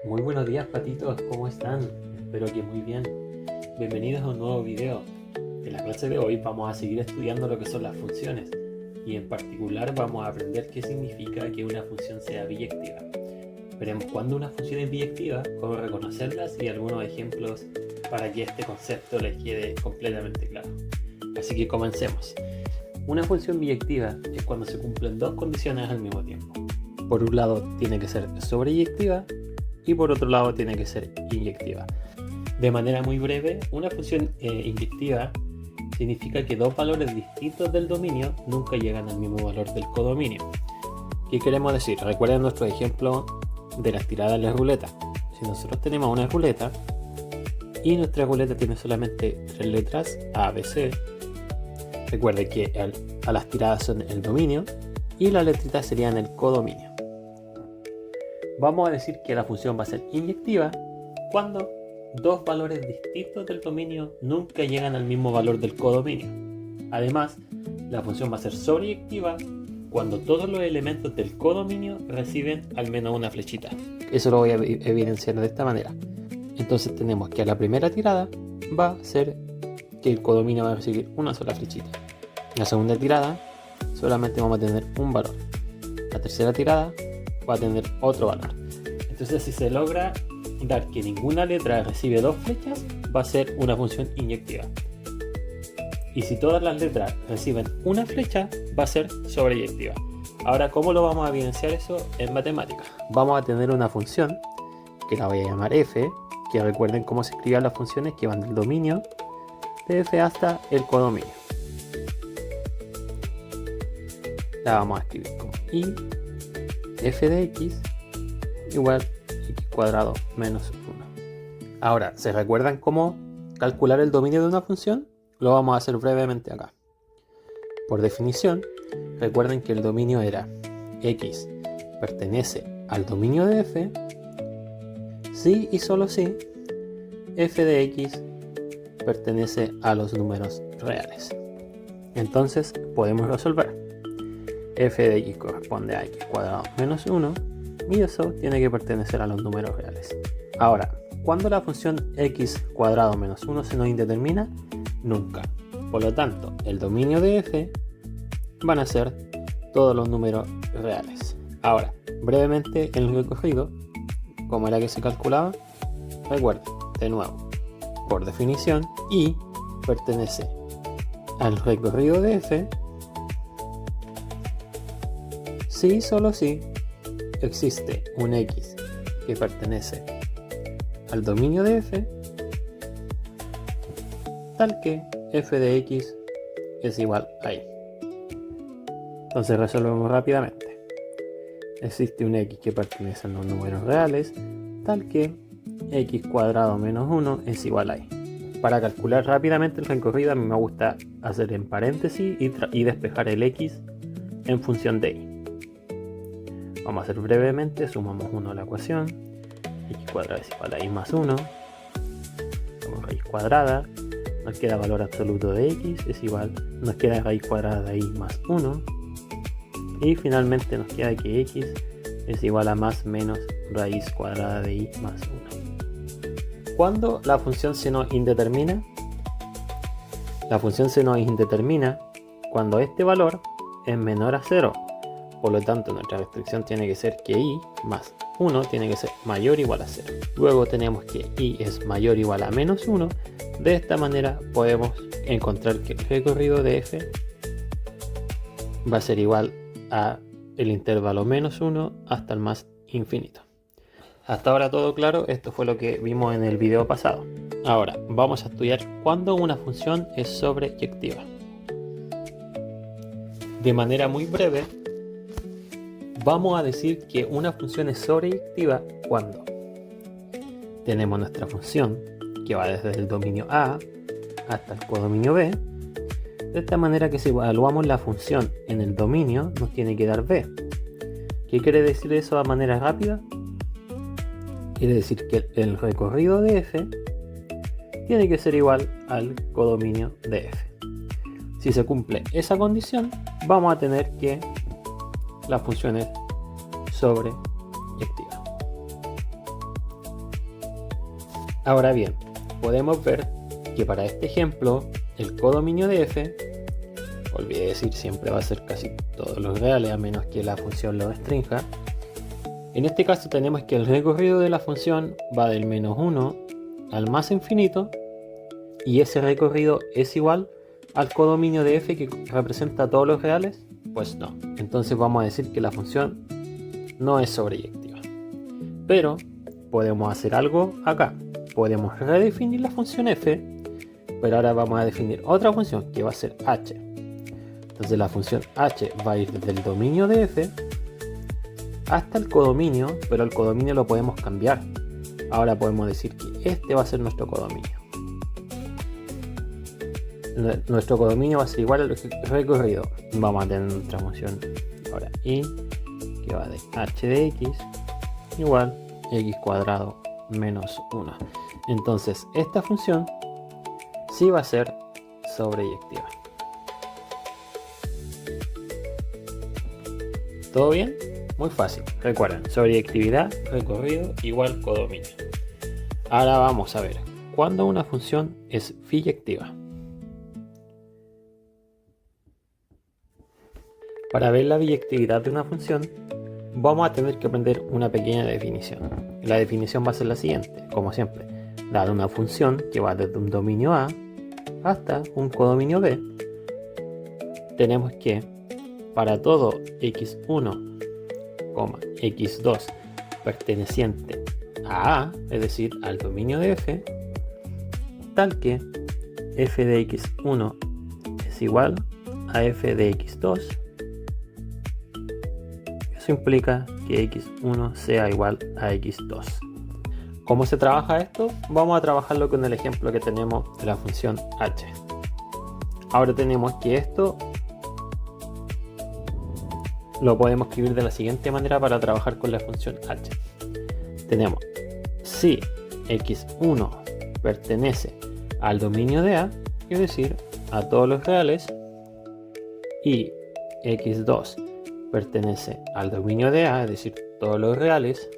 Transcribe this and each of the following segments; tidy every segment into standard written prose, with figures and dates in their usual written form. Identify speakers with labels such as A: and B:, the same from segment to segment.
A: Muy buenos días, patitos, ¿cómo están? Espero que muy bien. Bienvenidos a un nuevo video. En la clase de hoy vamos a seguir estudiando lo que son las funciones y en particular vamos a aprender qué significa que una función sea biyectiva. Veremos cuándo una función es biyectiva, cómo reconocerlas y algunos ejemplos para que este concepto les quede completamente claro. Así que comencemos. Una función biyectiva es cuando se cumplen dos condiciones al mismo tiempo. Por un lado tiene que ser sobreyectiva y por otro lado tiene que ser inyectiva. De manera muy breve, una función inyectiva significa que dos valores distintos del dominio nunca llegan al mismo valor del codominio. ¿Qué queremos decir? Recuerden nuestro ejemplo de las tiradas de la ruleta. Si nosotros tenemos una ruleta y nuestra ruleta tiene solamente tres letras A, B, C, recuerden que a las tiradas son el dominio y las letritas serían el codominio. Vamos a decir que la función va a ser inyectiva cuando dos valores distintos del dominio nunca llegan al mismo valor del codominio. Además, la función va a ser sobreyectiva cuando todos los elementos del codominio reciben al menos una flechita. Eso lo voy a evidenciar de esta manera. Entonces tenemos que a la primera tirada va a ser que el codominio va a recibir una sola flechita. En la segunda tirada solamente vamos a tener un valor. La tercera tirada va a tener otro valor. Entonces, si se logra dar que ninguna letra recibe dos flechas, va a ser una función inyectiva. Y si todas las letras reciben una flecha, va a ser sobreyectiva. Ahora, ¿cómo lo vamos a evidenciar eso en matemáticas? Vamos a tener una función que la voy a llamar f, que recuerden cómo se escribían las funciones que van del dominio de f hasta el codominio. La vamos a escribir como i f de x igual x cuadrado menos 1. Ahora, ¿se recuerdan cómo calcular el dominio de una función? Lo vamos a hacer brevemente acá. Por definición, recuerden que el dominio era x pertenece al dominio de f si y solo si f de x pertenece a los números reales. Entonces podemos resolver. F de x corresponde a x cuadrado menos 1 y eso tiene que pertenecer a los números reales. Ahora, ¿cuándo la función x cuadrado menos 1 se nos indetermina? Nunca. Por lo tanto, el dominio de f van a ser todos los números reales. Ahora, brevemente en el recorrido, ¿cómo era que se calculaba? Recuerden, de nuevo, por definición, y pertenece al recorrido de f si solo si existe un x que pertenece al dominio de f tal que f de x es igual a y. Entonces resolvemos rápidamente. Existe un x que pertenece a los números reales tal que x cuadrado menos 1 es igual a y. Para calcular rápidamente el recorrido a mí me gusta hacer en paréntesis y despejar el x en función de y. Vamos a hacer brevemente, sumamos 1 a la ecuación, x cuadrado es igual a y más 1, como raíz cuadrada, nos queda valor absoluto de x, es igual, nos queda raíz cuadrada de y más 1, y finalmente nos queda que x es igual a más menos raíz cuadrada de y más 1. ¿Cuándo la función se nos indetermina? La función se nos indetermina cuando este valor es menor a 0. Por lo tanto, nuestra restricción tiene que ser que y más 1 tiene que ser mayor o igual a 0. Luego tenemos que y es mayor o igual a menos 1. De esta manera podemos encontrar que el recorrido de f va a ser igual a el intervalo menos 1 hasta el más infinito. Hasta ahora todo claro, esto fue lo que vimos en el video pasado. Ahora vamos a estudiar cuándo una función es sobreyectiva. De manera muy breve, vamos a decir que una función es sobreyectiva cuando tenemos nuestra función que va desde el dominio A hasta el codominio B, de esta manera que si evaluamos la función en el dominio nos tiene que dar B. ¿Qué quiere decir eso de manera rápida? Quiere decir que el recorrido de f tiene que ser igual al codominio de f. Si se cumple esa condición, vamos a tener que la función es sobreyectiva. Ahora bien, podemos ver que para este ejemplo el codominio de f, olvidé decir, siempre va a ser casi todos los reales a menos que la función lo restrinja. En este caso tenemos que el recorrido de la función va del menos 1 al más infinito, y ese recorrido es igual al codominio de f que representa todos los reales. Pues no, entonces vamos a decir que la función no es sobreyectiva. Pero podemos hacer algo acá, podemos redefinir la función f, pero ahora vamos a definir otra función que va a ser h. Entonces la función h va a ir desde el dominio de f hasta el codominio, pero el codominio lo podemos cambiar. Ahora podemos decir que este va a ser nuestro codominio. Nuestro codominio va a ser igual al recorrido. Vamos a tener nuestra función ahora y que va de h de x igual x cuadrado menos 1. Entonces esta función sí va a ser sobreyectiva. ¿Todo bien? Muy fácil. Recuerden, sobreyectividad, recorrido igual codominio. Ahora vamos a ver cuándo una función es biyectiva. Para ver la biyectividad de una función, vamos a tener que aprender una pequeña definición. La definición va a ser la siguiente, como siempre. Dada una función que va desde un dominio A hasta un codominio B, tenemos que para todo x1, x2 perteneciente a A, es decir, al dominio de f, tal que f de x1 es igual a f de x2, eso implica que x1 sea igual a x2. ¿Cómo se trabaja esto? Vamos a trabajarlo con el ejemplo que tenemos de la función h. Ahora tenemos que esto lo podemos escribir de la siguiente manera para trabajar con la función h. Tenemos si x1 pertenece al dominio de A, es decir, a todos los reales, y x2 pertenece al dominio de A, es decir, todos los reales,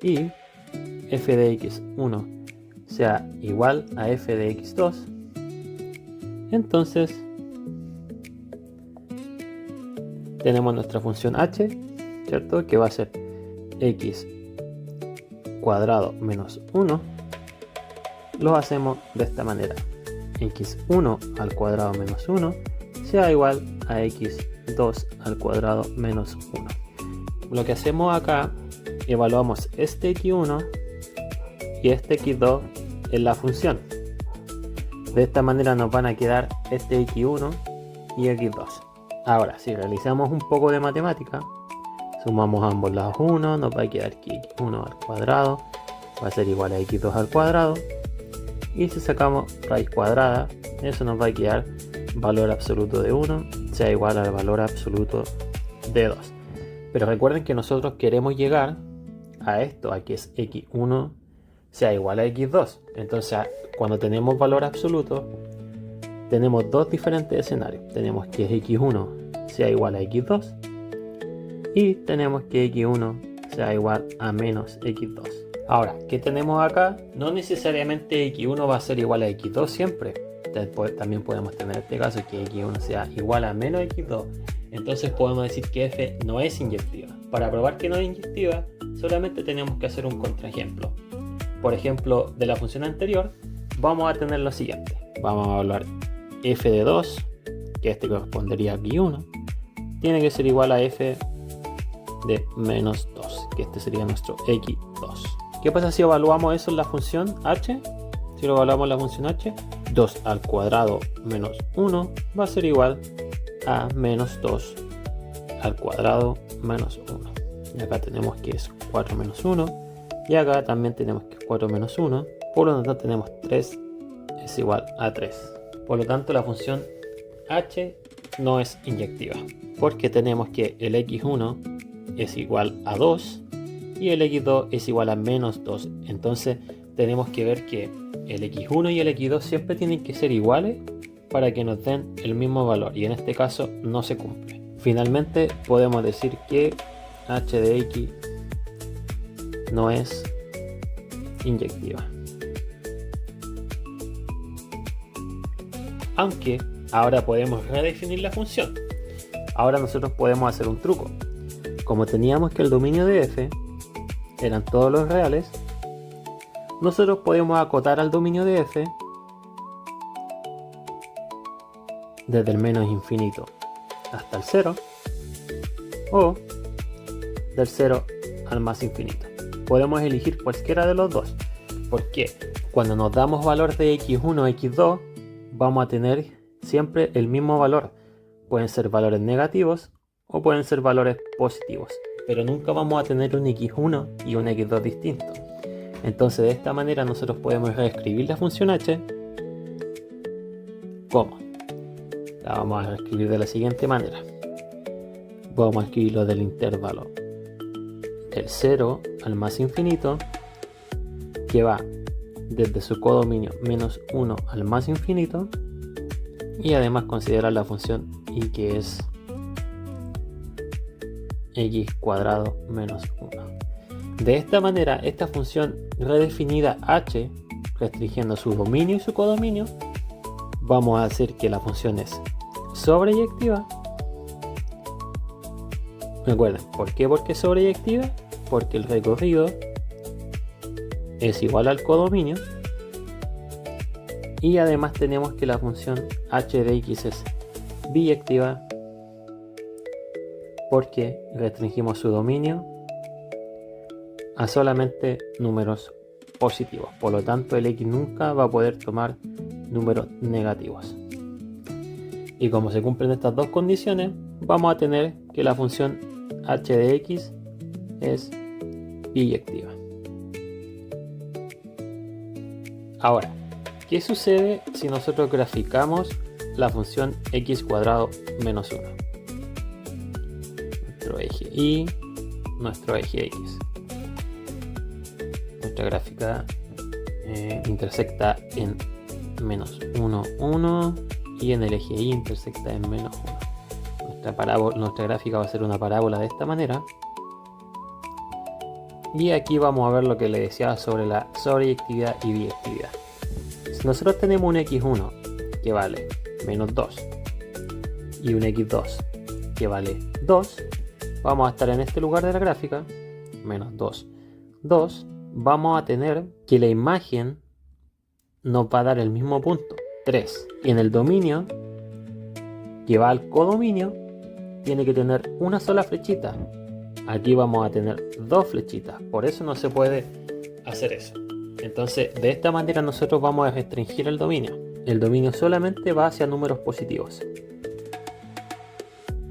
A: y f de x1 sea igual a f de x2, entonces tenemos nuestra función h, ¿cierto? Que va a ser x cuadrado menos 1. Lo hacemos de esta manera: x1 al cuadrado menos 1 sea igual a x2 al cuadrado menos 1. Lo que hacemos acá, evaluamos este x1 y este x2 en la función. De esta manera nos van a quedar este x1 y x2. Ahora, si realizamos un poco de matemática, sumamos a ambos lados 1, nos va a quedar que x1 al cuadrado va a ser igual a x2 al cuadrado. Y si sacamos raíz cuadrada, eso nos va a quedar valor absoluto de 1 sea igual al valor absoluto de 2. Pero recuerden que nosotros queremos llegar a esto, a que es x1 sea igual a x2. Entonces, cuando tenemos valor absoluto, tenemos dos diferentes escenarios. Tenemos que x1 sea igual a x2 y tenemos que x1 sea igual a menos x2. Ahora, ¿qué tenemos acá? No necesariamente x1 va a ser igual a x2 siempre. También podemos tener este caso que x1 sea igual a menos x2. Entonces podemos decir que f no es inyectiva. Para probar que no es inyectiva, solamente tenemos que hacer un contraejemplo. Por ejemplo, de la función anterior, vamos a tener lo siguiente. Vamos a evaluar f de 2, que este correspondería a x1, tiene que ser igual a f de menos 2, que este sería nuestro x2. ¿Qué pasa si evaluamos eso en la función h? Si lo evaluamos en la función h, 2 al cuadrado menos 1 va a ser igual a menos 2 al cuadrado menos 1. Y acá tenemos que es 4 menos 1. Y acá también tenemos que es 4 menos 1. Por lo tanto tenemos 3 es igual a 3. Por lo tanto la función h no es inyectiva. Porque tenemos que el x1 es igual a 2 y el x2 es igual a menos 2. Entonces tenemos que ver que el x1 y el x2 siempre tienen que ser iguales para que nos den el mismo valor, y en este caso no se cumple. Finalmente podemos decir que h de x no es inyectiva. Aunque ahora podemos redefinir la función. Ahora nosotros podemos hacer un truco. Como teníamos que el dominio de f eran todos los reales, nosotros podemos acotar al dominio de f desde el menos infinito hasta el 0 o del 0 al más infinito. Podemos elegir cualquiera de los dos, porque cuando nos damos valor de x1 o x2 vamos a tener siempre el mismo valor. Pueden ser valores negativos o pueden ser valores positivos, pero nunca vamos a tener un x1 y un x2 distintos. Entonces de esta manera nosotros podemos reescribir la función h como la vamos a reescribir de la siguiente manera. Vamos a escribirlo del intervalo del 0 al más infinito, que va desde su codominio menos 1 al más infinito, y además considerar la función y que es x cuadrado menos 1. De esta manera, esta función redefinida h, restringiendo su dominio y su codominio, vamos a hacer que la función es sobreyectiva. Recuerden, ¿por qué? Porque es sobreyectiva, porque el recorrido es igual al codominio, y además tenemos que la función h de x es biyectiva porque restringimos su dominio a solamente números positivos. Por lo tanto, el x nunca va a poder tomar números negativos. Y como se cumplen estas dos condiciones, vamos a tener que la función h de x es biyectiva. Ahora, ¿qué sucede si nosotros graficamos la función x cuadrado menos 1? Nuestro eje y nuestro eje x. Nuestra gráfica intersecta en menos 1, 1 y en el eje y intersecta en menos 1. Nuestra gráfica va a ser una parábola de esta manera. Y aquí vamos a ver lo que le decía sobre la sobreyectividad y biyectividad. Si nosotros tenemos un x1 que vale menos 2 y un x2 que vale 2, vamos a estar en este lugar de la gráfica, menos 2, 2, vamos a tener que la imagen nos va a dar el mismo punto, 3. Y en el dominio, que va al codominio, tiene que tener una sola flechita. Aquí vamos a tener dos flechitas, por eso no se puede hacer eso. Entonces, de esta manera nosotros vamos a restringir el dominio. El dominio solamente va hacia números positivos.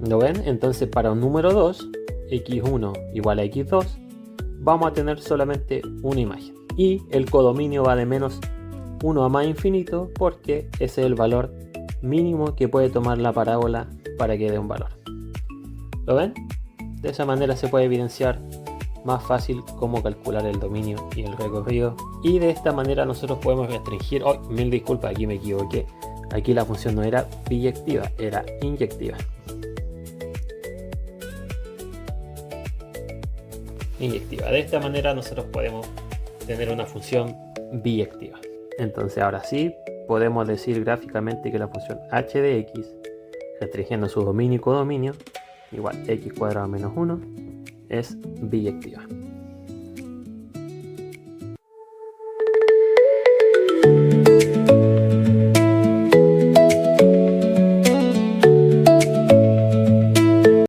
A: ¿Lo ven? Entonces, para un número 2, x1 igual a x2, vamos a tener solamente una imagen. Y el codominio va de menos 1 a más infinito porque ese es el valor mínimo que puede tomar la parábola para que dé un valor. ¿Lo ven? De esa manera se puede evidenciar más fácil cómo calcular el dominio y el recorrido, y de esta manera nosotros podemos restringir. Mil disculpas, aquí me equivoqué. Aquí la función no era biyectiva, era inyectiva. De esta manera nosotros podemos tener una función biyectiva. Entonces ahora sí podemos decir gráficamente que la función h de x, restringiendo su dominio y codominio, igual x cuadrado menos 1, es biyectiva.